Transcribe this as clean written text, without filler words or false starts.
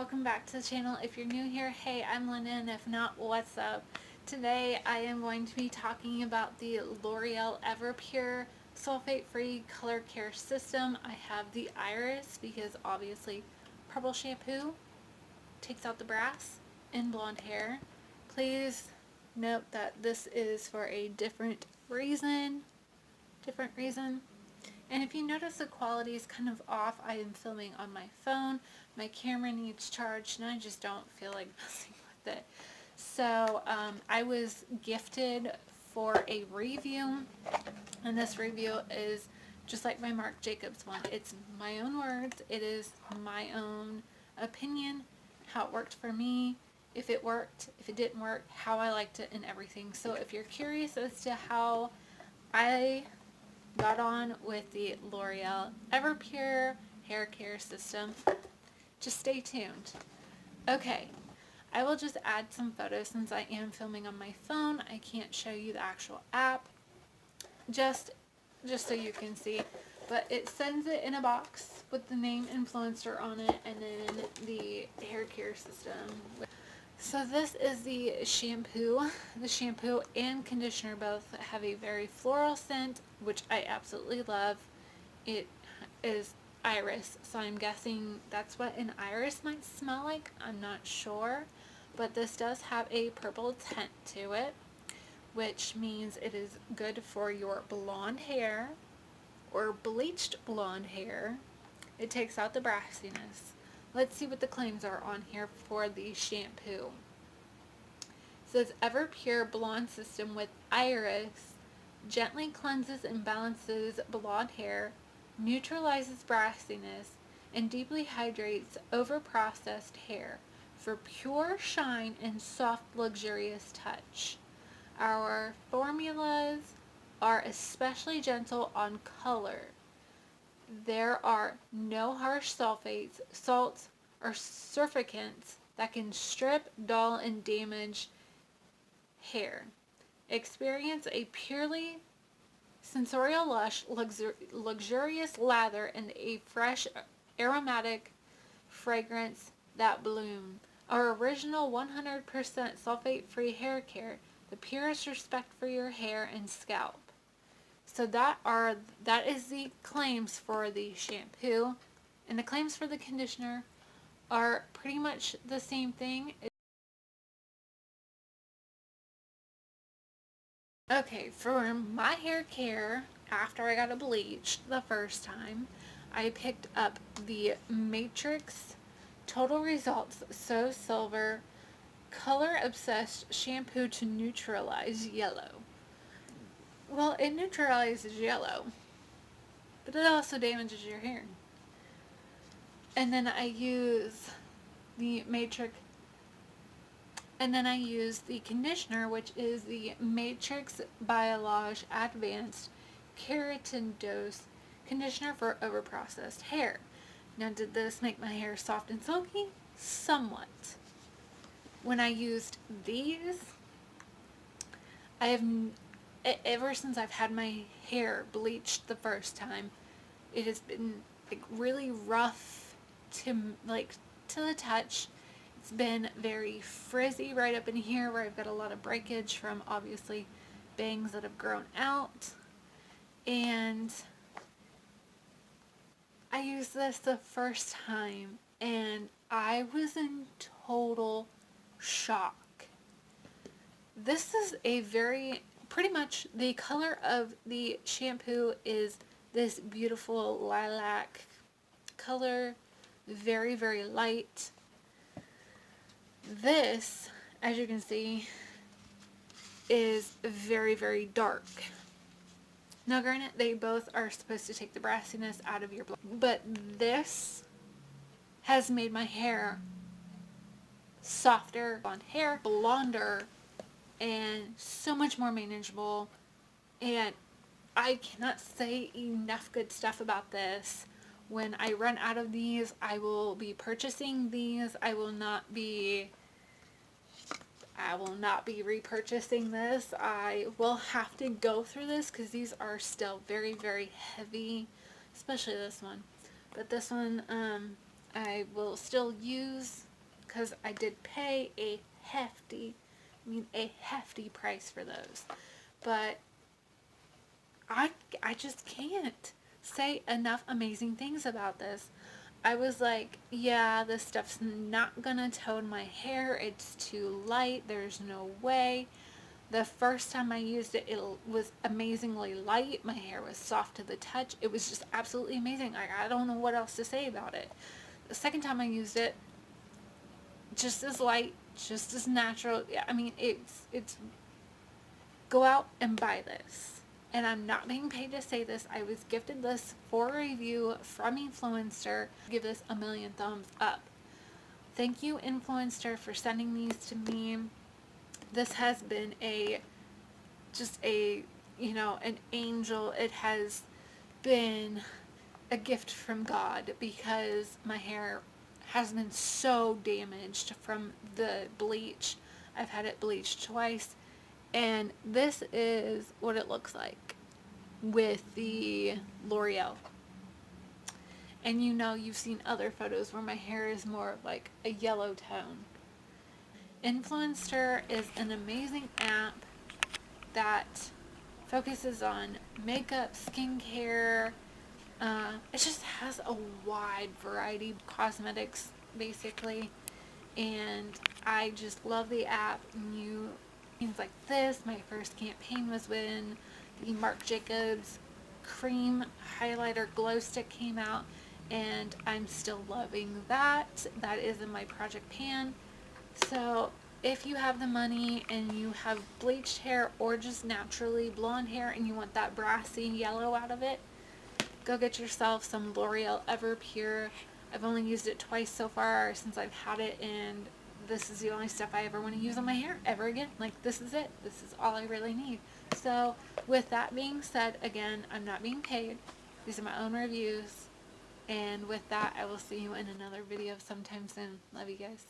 welcome back to the channel. If you're new here, hey, I'm Linda, and if not, what's up? Today I am going to be talking about the L'Oreal Everpure sulfate-free color care system. I have the Iris because obviously purple shampoo takes out the brass in blonde hair. Please note that this is for a different reason. And if you notice the quality is kind of off, I am filming on my phone. My camera needs charged and I just don't feel like messing with it. So I was gifted for a review, and this review is just like my Marc Jacobs one. It's my own words. It is my own opinion, how it worked for me, if it worked, if it didn't work, how I liked it, and everything. So if you're curious as to how I got on with the L'Oreal Everpure hair care system, just stay tuned. Okay, I will just add some photos since I am filming on my phone. I can't show you the actual app, just so you can see. But it sends it in a box with the name Influenster on it, and then the hair care system. So this is the shampoo. The shampoo and conditioner both have a very floral scent, which I absolutely love. It is iris, so I'm guessing that's what an iris might smell like. I'm not sure, but this does have a purple tint to it, which means it is good for your blonde hair or bleached blonde hair. It takes out the brassiness. Let's see what the claims are on here for the shampoo. It says Everpure Blonde System with Iris gently cleanses and balances blonde hair, neutralizes brassiness, and deeply hydrates over-processed hair for pure shine and soft, luxurious touch. Our formulas are especially gentle on color. There are no harsh sulfates, salts, or surfactants that can strip, dull, and damage hair. Experience a purely sensorial, lush, luxurious lather and a fresh, aromatic fragrance that bloom. Our original 100% sulfate-free hair care, the purest respect for your hair and scalp. So that is the claims for the shampoo, and the claims for the conditioner are pretty much the same thing. Okay, for my hair care, after I got it bleached the first time, I picked up the Matrix Total Results So Silver Color Obsessed Shampoo to neutralize yellow. Well, it neutralizes yellow, but it also damages your hair. And then I use the Matrix, and then I use the conditioner, which is the Matrix Biolage Advanced Keratin Dose Conditioner for Overprocessed Hair. Now, did this make my hair soft and silky? Somewhat. When I used these, ever since I've had my hair bleached the first time, it has been like really rough to the touch. It's been very frizzy right up in here where I've got a lot of breakage from obviously bangs that have grown out. And I used this the first time and I was in total shock. This is pretty much the color of the shampoo is this beautiful lilac color, very, very light. This, as you can see, is very, very dark. Now granted, they both are supposed to take the brassiness out of your blood, but this has made my hair softer, blonde hair, blonder, and so much more manageable. And I cannot say enough good stuff about this. When I run out of these, I will be purchasing these. I will not be repurchasing this. I will have to go through this because these are still very, very heavy, especially this one. But this one I will still use because I did pay a hefty price for those. But I just can't say enough amazing things about this. I was like, yeah, this stuff's not gonna tone my hair. It's too light. There's no way. The first time I used it, it was amazingly light. My hair was soft to the touch. It was just absolutely amazing. I don't know what else to say about it. The second time I used it, just as light, just as natural. Yeah, I mean, it's go out and buy this. And I'm not being paid to say this. I was gifted this for a review from Influenster. Give this a million thumbs up. Thank you, Influenster, for sending these to me. This has been an angel. It has been a gift from God, because my hair has been so damaged from the bleach. I've had it bleached twice. And this is what it looks like with the L'Oreal. And you've seen other photos where my hair is more like a yellow tone. Influenster is an amazing app that focuses on makeup, skincare. It just has a wide variety of cosmetics, basically. And I just love the app. Things like this. My first campaign was when the Marc Jacobs cream highlighter glow stick came out, and I'm still loving that. That is in my project pan. So if you have the money and you have bleached hair or just naturally blonde hair and you want that brassy yellow out of it, go get yourself some L'Oreal Everpure. I've only used it twice so far since I've had it, and this is the only stuff I ever want to use on my hair ever again. Like, this is it. This is all I really need. So with that being said, again, I'm not being paid. These are my own reviews. And with that, I will see you in another video sometime soon. Love you guys.